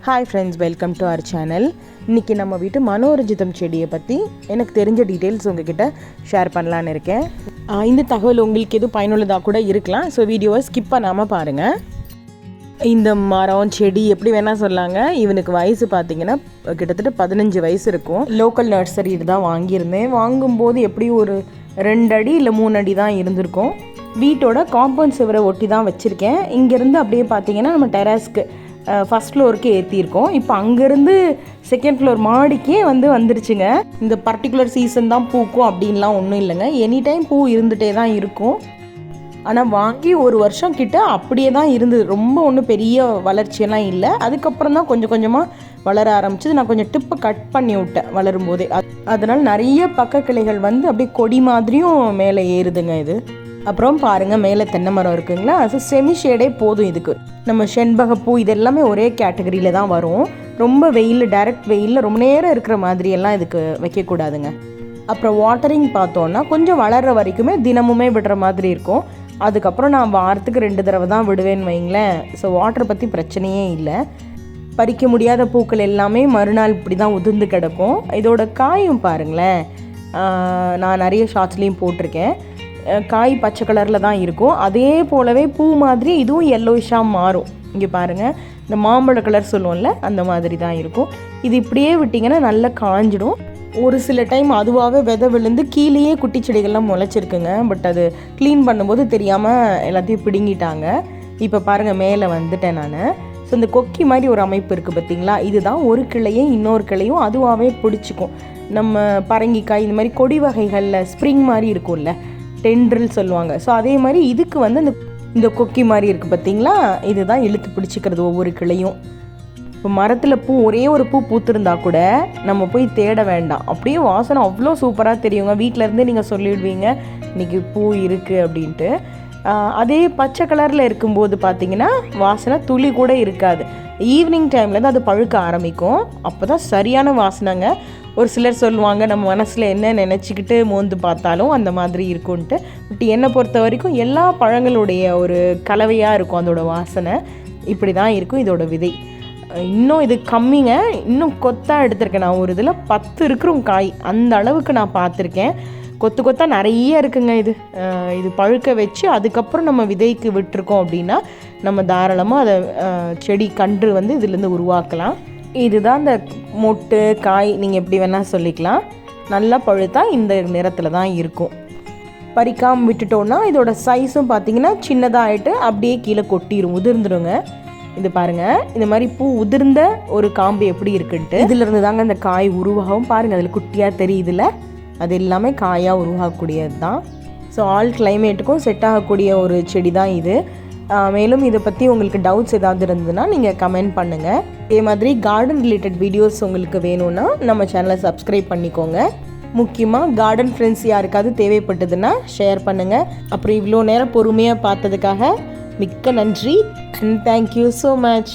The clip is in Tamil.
Hi friends, welcome to our channel. இன்றைக்கி நம்ம வீட்டு மனோரஞ்சிதம் செடியை பற்றி எனக்கு தெரிஞ்ச டீட்டெயில்ஸ் உங்ககிட்ட ஷேர் பண்ணலான்னு இருக்கேன். இந்த தகவல் உங்களுக்கு எதுவும் பயனுள்ளதாக கூட இருக்கலாம். ஸோ வீடியோவை ஸ்கிப் பண்ணாமல் பாருங்கள். இந்த மரம் செடி எப்படி வேணால் சொல்லாங்க. இவனுக்கு வயசு பார்த்திங்கன்னா கிட்டத்தட்ட 15 வயசு இருக்கும். லோக்கல் நர்சரி தான் வாங்கியிருந்தேன். வாங்கும்போது எப்படியும் ஒரு 2 அடி இல்லை 3 அடி தான் இருந்திருக்கும். வீட்டோட காம்பவுண்ட் சுவரை ஒட்டி தான் வச்சுருக்கேன். இங்கேருந்து அப்படியே பார்த்திங்கன்னா நம்ம டெராஸ்க்கு ஃபஸ்ட் ஃப்ளோருக்கு ஏற்றிருக்கோம். இப்போ அங்கேருந்து செகண்ட் ஃப்ளோர் மாடிக்கே வந்துருச்சுங்க. இந்த பர்டிகுலர் சீசன் தான் பூக்கும் அப்படின்லாம் ஒன்றும் இல்லைங்க. எனி டைம் பூ இருந்துகிட்டே தான் இருக்கும். ஆனால் வாங்கி 1 வருஷம் கிட்ட அப்படியே தான் இருந்தது. ரொம்ப ஒன்றும் பெரிய வளர்ச்சியெல்லாம் இல்லை. அதுக்கப்புறம் தான் கொஞ்சம் கொஞ்சமாக வளர ஆரம்பிச்சது. நான் கொஞ்சம் டிப்பை கட் பண்ணி விட்டேன் வளரும் போதே. அதனால் நிறைய பக்க கிளைகள் அப்படியே கொடி மாதிரியும் மேலே ஏறுதுங்க இது. அப்புறம் பாருங்கள், மேலே தென்னை மரம் இருக்குங்களா. அது செமி ஷேடே போதும் இதுக்கு. நம்ம செண்பகப்பூ இதெல்லாமே ஒரே கேட்டகரியில் தான் வரும். ரொம்ப வெயில், டைரக்ட் வெயிலில் ரொம்ப நேரம் இருக்கிற மாதிரியெல்லாம் இதுக்கு வைக்கக்கூடாதுங்க. அப்புறம் வாட்டரிங் பார்த்தோன்னா கொஞ்சம் வளர்கிற வரைக்குமே தினமுமே விடுற மாதிரி இருக்கும். அதுக்கப்புறம் நான் வாரத்துக்கு 2 தடவை தான் விடுவேன்னு வைங்களேன். ஸோ வாட்டரை பற்றி பிரச்சனையே இல்லை. பறிக்க முடியாத பூக்கள் எல்லாமே மறுநாள் இப்படி தான் உதிர்ந்து கிடக்கும். இதோட காயும் பாருங்களேன், நான் நிறைய ஷார்ட்ஸ்லேயும் போட்டிருக்கேன். காய் பச்சை கலரில் தான் இருக்கும். அதே போலவே பூ மாதிரி இதுவும் எல்லோயிஷாக மாறும். இங்கே பாருங்கள், இந்த மாம்பழ கலர் சொல்லுவோம்ல, அந்த மாதிரி தான் இருக்கும். இது இப்படியே விட்டிங்கன்னா நல்லா காஞ்சிடும். ஒரு சில டைம் அதுவாகவே விதை விழுந்து கீழேயே குட்டி செடிகள்லாம் முளைச்சிருக்குங்க. பட் அது க்ளீன் பண்ணும்போது தெரியாமல் எல்லாத்தையும் பிடுங்கிட்டாங்க. இப்போ பாருங்கள், மேலே வந்துட்டேன் நான். ஸோ இந்த கொக்கி மாதிரி ஒரு அமைப்பு இருக்குது பார்த்திங்களா, இதுதான் ஒரு கிளையும் இன்னொரு கிளையும் அதுவாகவே பிடிச்சிக்கும். நம்ம பரங்கிக்காய் இந்த மாதிரி கொடி வகைகளில் ஸ்ப்ரிங் மாதிரி இருக்கும்ல, டென்ட்ரில் சொல்லுவாங்க. ஸோ அதே மாதிரி இதுக்கு இந்த கொக்கி மாதிரி இருக்குது பார்த்திங்களா, இதுதான் இழுத்து பிடிச்சிக்கிறது ஒவ்வொரு கிளையும். இப்போ மரத்தில் ஒரே ஒரு பூ பூத்திருந்தா கூட நம்ம போய் தேட வேண்டாம். அப்படியே வாசனை அவ்வளோ சூப்பராக தெரியுங்க. வீட்டிலேருந்தே நீங்கள் சொல்லிவிடுவீங்க இன்றைக்கி பூ இருக்குது அப்படின்ட்டு. அதே பச்சை கலரில் இருக்கும்போது பார்த்திங்கன்னா வாசனை துளி கூட இருக்காது. ஈவினிங் டைமில் தான் அது பழுக்க ஆரம்பிக்கும். அப்போ தான் சரியான வாசனைங்க. ஒரு சிலர் சொல்லுவாங்க நம்ம மனசில் என்ன நினச்சிக்கிட்டு மோந்து பார்த்தாலும் அந்த மாதிரி இருக்கும்ன்ட்டு. பட் என்னை பொறுத்த வரைக்கும் எல்லா பழங்களுடைய ஒரு கலவையாக இருக்கும் அதோட வாசனை. இப்படி தான் இருக்கும் இதோட விதை. இன்னும் இது கம்மிங்க. இன்னும் கொத்தாக எடுத்திருக்கேன் நான். ஒரு இதில் 10 இருக்கிறோம் காய். அந்த அளவுக்கு நான் பார்த்துருக்கேன். கொத்தாக நிறைய இருக்குங்க. இது பழுக்க வச்சு அதுக்கப்புறம் நம்ம விதைக்கு விட்டுருக்கோம் அப்படின்னா நம்ம தாராளமாக அதை செடி கன்று இதுலேருந்து உருவாக்கலாம். இதுதான் இந்த மொட்டு காய், நீங்கள் எப்படி வேணால் சொல்லிக்கலாம். நல்லா பழுத்தா இந்த நிறத்தில் தான் இருக்கும். பறிக்காமல் விட்டுட்டோன்னா இதோட சைஸும் பார்த்திங்கன்னா சின்னதாக ஆகிட்டு அப்படியே கீழே கொட்டிடும், உதிர்ந்துடுங்க. இது பாருங்கள், இந்த மாதிரி பூ உதிர்ந்த ஒரு காம்பு எப்படி இருக்குன்ட்டு. இதிலிருந்து தாங்க அந்த காய் உருவாகும். பாருங்கள், அதில் குட்டியாக தெரியுதுல, அது எல்லாமே காயாக உருவாகக்கூடியது தான். ஸோ ஆல் கிளைமேட்டுக்கும் செட் ஆகக்கூடிய ஒரு செடி தான் இது. மேலும் இதை பற்றி உங்களுக்கு டவுட்ஸ் ஏதாவது இருந்ததுன்னா நீங்கள் கமெண்ட் பண்ணுங்கள். இதே மாதிரி கார்டன் ரிலேட்டட் வீடியோஸ் உங்களுக்கு வேணும்னா நம்ம சேனலை சப்ஸ்கிரைப் பண்ணிக்கோங்க. முக்கியமாக கார்டன் ஃப்ரெண்ட்ஸ் யாருக்காவது தேவைப்பட்டதுன்னா ஷேர் பண்ணுங்கள். அப்புறம் இவ்வளோ நேரம் பொறுமையாக பார்த்ததுக்காக மிக்க நன்றி. And thank you so much.